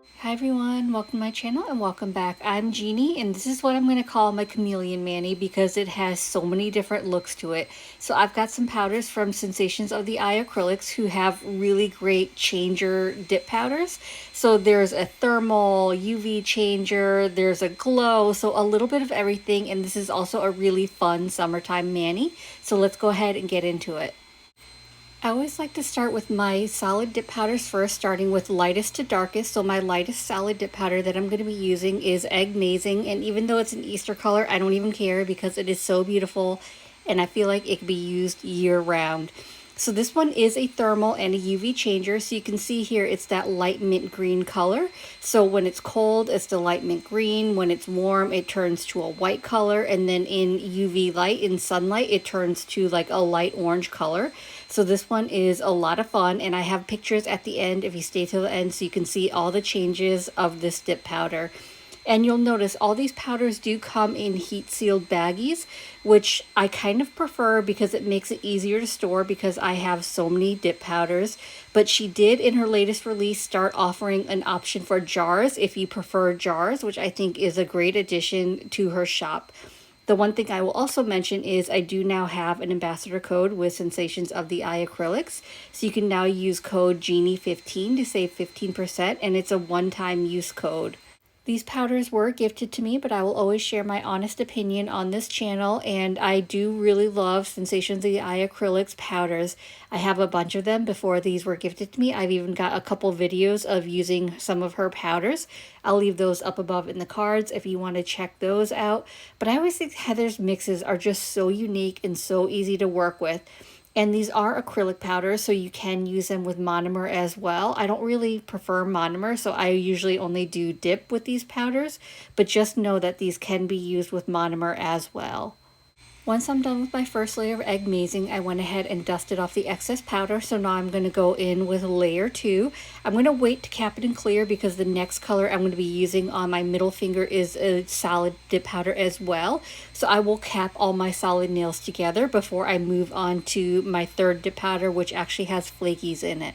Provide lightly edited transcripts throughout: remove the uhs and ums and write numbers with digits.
Hi everyone, welcome to my channel and welcome back. I'm Jeannie and this is what I'm going to call my chameleon mani because it has so many different looks to it. So I've got some powders from Sensations of the Eye Acrylics who have really great changer dip powders. So there's a thermal, UV changer, there's a glow, so a little bit of everything, and this is also a really fun summertime mani. So let's go ahead and get into it. I always like to start with my solid dip powders first, starting with lightest to darkest. So my lightest solid dip powder that I'm going to be using is Eggmazing, and even though it's an Easter color, I don't even care because it is so beautiful and I feel like it can be used year round. So this one is a thermal and a UV changer. So you can see here it's that light mint green color. So when it's cold, it's the light mint green. When it's warm, it turns to a white color. And then in UV light, in sunlight, it turns to like a light orange color. So this one is a lot of fun. And I have pictures at the end if you stay till the end so you can see all the changes of this dip powder. And you'll notice all these powders do come in heat sealed baggies, which I kind of prefer because it makes it easier to store because I have so many dip powders. But she did in her latest release start offering an option for jars if you prefer jars, which I think is a great addition to her shop. The one thing I will also mention is I do now have an ambassador code with Sensations of the Eye Acrylics. So you can now use code Jeannie15 to save 15%, and it's a one-time use code. These powders were gifted to me, but I will always share my honest opinion on this channel, and I do really love Sensations of the Eye Acrylics powders. I have a bunch of them before these were gifted to me. I've even got a couple videos of using some of her powders. I'll leave those up above in the cards if you want to check those out. But I always think Heather's mixes are just so unique and so easy to work with. And these are acrylic powders, so you can use them with monomer as well. I don't really prefer monomer, so I usually only do dip with these powders, but just know that these can be used with monomer as well. Once I'm done with my first layer of Eggmazing, I went ahead and dusted off the excess powder, so now I'm going to go in with layer 2. I'm going to wait to cap it in clear because the next color I'm going to be using on my middle finger is a solid dip powder as well. So I will cap all my solid nails together before I move on to my third dip powder, which actually has flakies in it.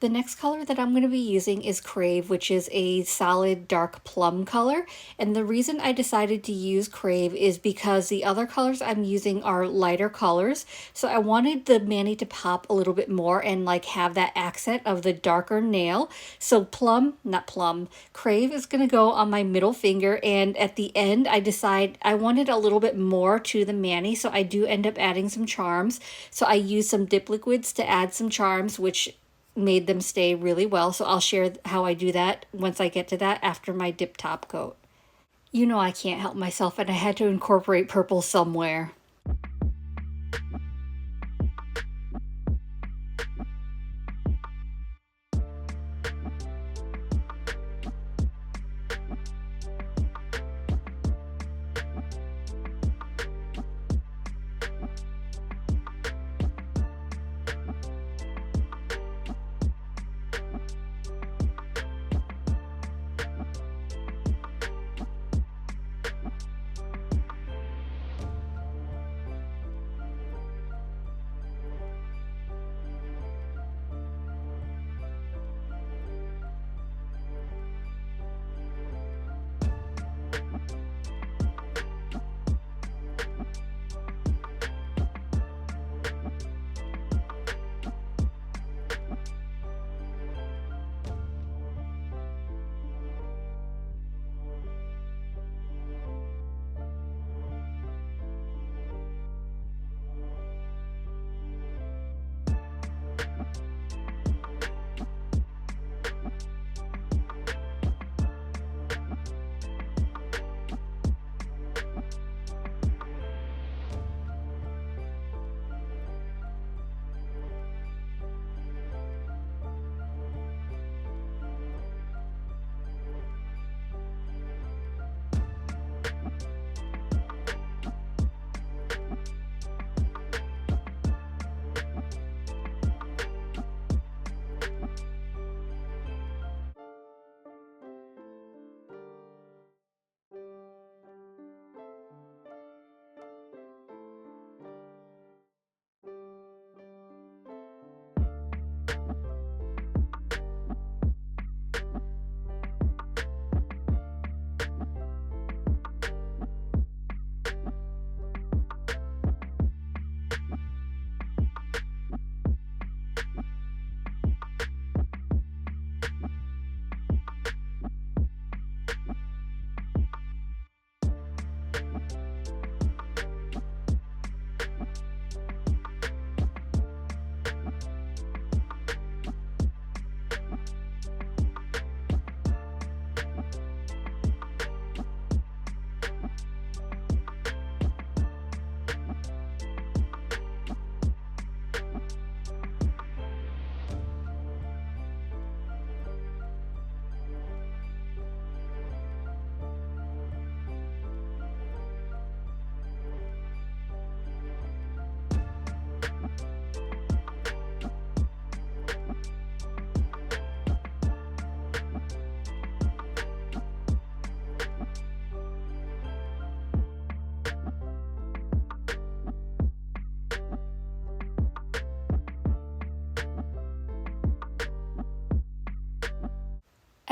The next color that I'm going to be using is Crave, which is a solid dark plum color. And the reason I decided to use Crave is because the other colors I'm using are lighter colors. So I wanted the mani to pop a little bit more and like have that accent of the darker nail. So Crave is going to go on my middle finger. And at the end, I decide I wanted a little bit more to the mani. So I do end up adding some charms. So I use some dip liquids to add some charms, which made them stay really well. So I'll share how I do that once I get to that after my dip top coat. You know I can't help myself and I had to incorporate purple somewhere.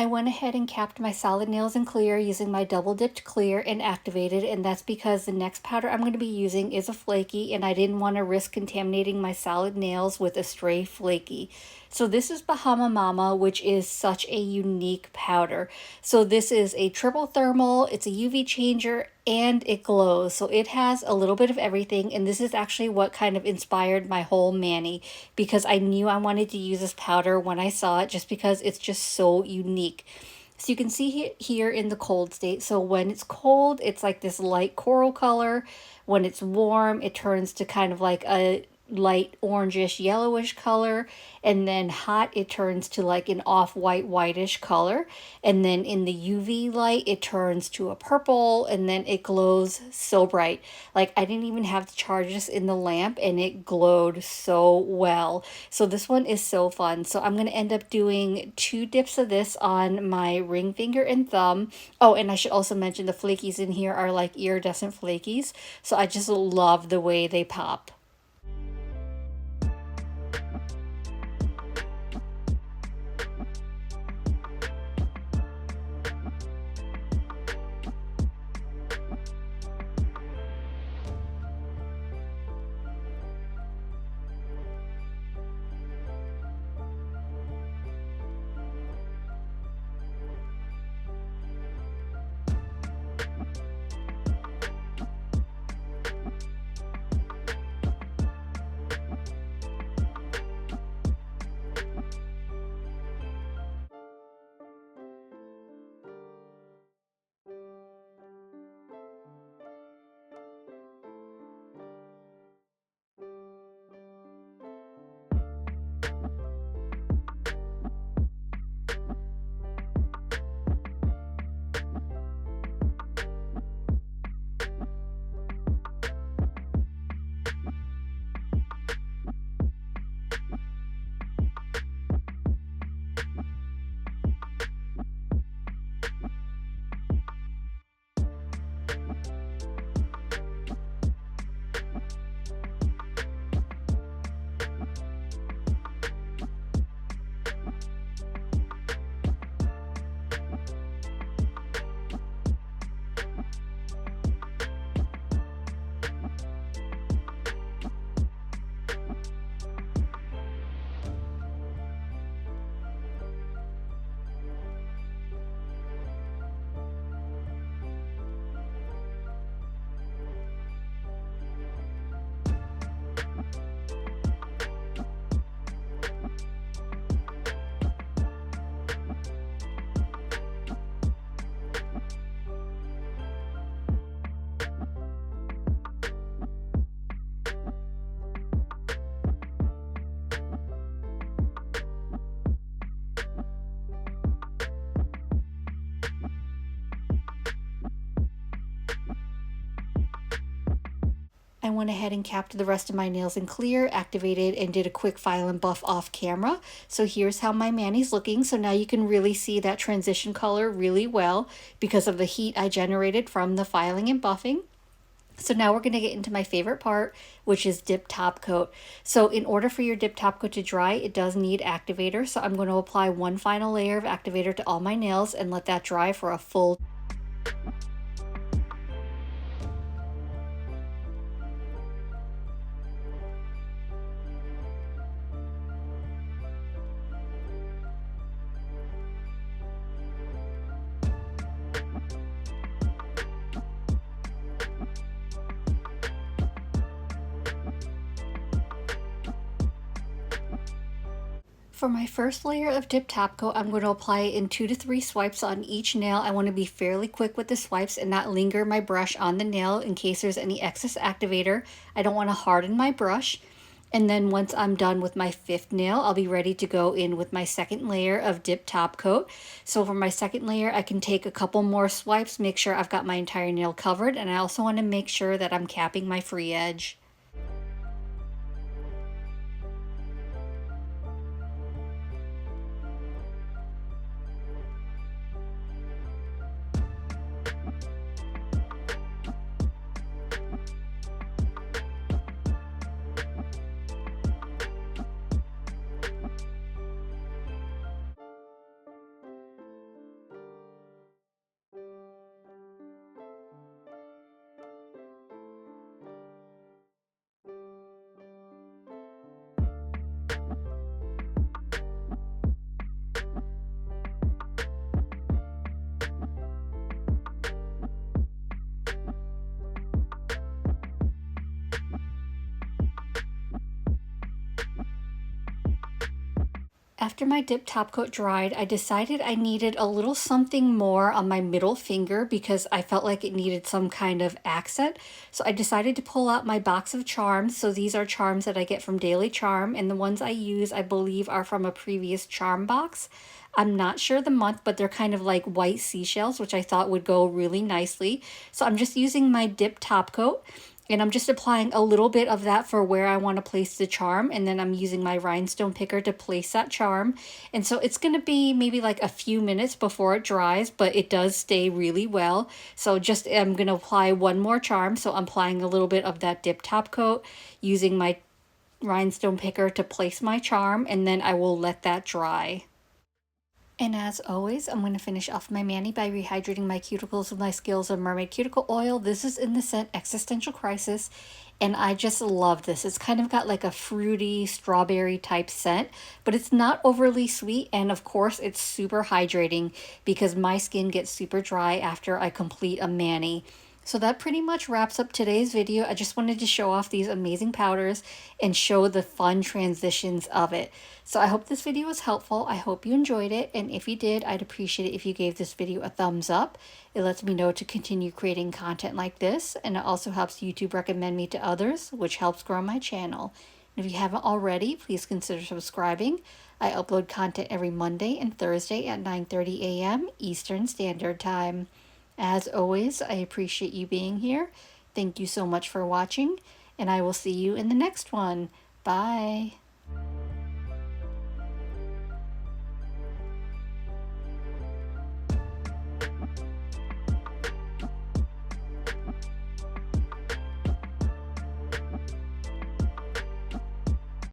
I went ahead and capped my solid nails in clear using my double dipped clear and activated, and that's because the next powder I'm going to be using is a flaky, and I didn't want to risk contaminating my solid nails with a stray flaky. So this is Bahama Mama, which is such a unique powder. So this is a triple thermal, it's a UV changer, and it glows. So it has a little bit of everything, and this is actually what kind of inspired my whole mani, because I knew I wanted to use this powder when I saw it just because it's just so unique. So you can see here in the cold state. So when it's cold, it's like this light coral color. When it's warm, it turns to kind of like a light orangish yellowish color, and then hot it turns to like an off-white whitish color, and then in the UV light it turns to a purple, and then it glows so bright. Like I didn't even have to charge this in the lamp and it glowed so well. So this one is so fun. So I'm going to end up doing 2 dips of this on my ring finger and thumb. Oh, and I should also mention the flakies in here are like iridescent flakies, so I just love the way they pop. I went ahead and capped the rest of my nails in clear, activated, and did a quick file and buff off camera. So here's how my mani's looking. So now you can really see that transition color really well because of the heat I generated from the filing and buffing. So now we're going to get into my favorite part, which is dip top coat. So in order for your dip top coat to dry, it does need activator. So I'm going to apply one final layer of activator to all my nails and let that dry for a full For my first layer of dip top coat, I'm going to apply it in 2 to 3 swipes on each nail. I want to be fairly quick with the swipes and not linger my brush on the nail in case there's any excess activator. I don't want to harden my brush. And then once I'm done with my 5th nail, I'll be ready to go in with my 2nd layer of dip top coat. So for my 2nd layer, I can take a couple more swipes, make sure I've got my entire nail covered, and I also want to make sure that I'm capping my free edge. After my dip top coat dried, I decided I needed a little something more on my middle finger because I felt like it needed some kind of accent. So I decided to pull out my box of charms. So these are charms that I get from Daily Charm, and the ones I use, I believe, are from a previous charm box. I'm not sure the month, but they're kind of like white seashells, which I thought would go really nicely. So I'm just using my dip top coat. And I'm just applying a little bit of that for where I want to place the charm. And then I'm using my rhinestone picker to place that charm. And so it's going to be maybe like a few minutes before it dries, but it does stay really well. So just I'm going to apply one more charm. So I'm applying a little bit of that dip top coat using my rhinestone picker to place my charm. And then I will let that dry. And as always, I'm going to finish off my mani by rehydrating my cuticles with my Skills of Mermaid Cuticle Oil. This is in the scent Existential Crisis, and I just love this. It's kind of got like a fruity, strawberry type scent, but it's not overly sweet, and of course, it's super hydrating because my skin gets super dry after I complete a mani. So that pretty much wraps up today's video. I just wanted to show off these amazing powders and show the fun transitions of it. So I hope this video was helpful. I hope you enjoyed it. And if you did, I'd appreciate it if you gave this video a thumbs up. It lets me know to continue creating content like this. And it also helps YouTube recommend me to others, which helps grow my channel. And if you haven't already, please consider subscribing. I upload content every Monday and Thursday at 9:30 a.m. Eastern Standard Time. As always, I appreciate you being here. Thank you so much for watching, and I will see you in the next one. Bye.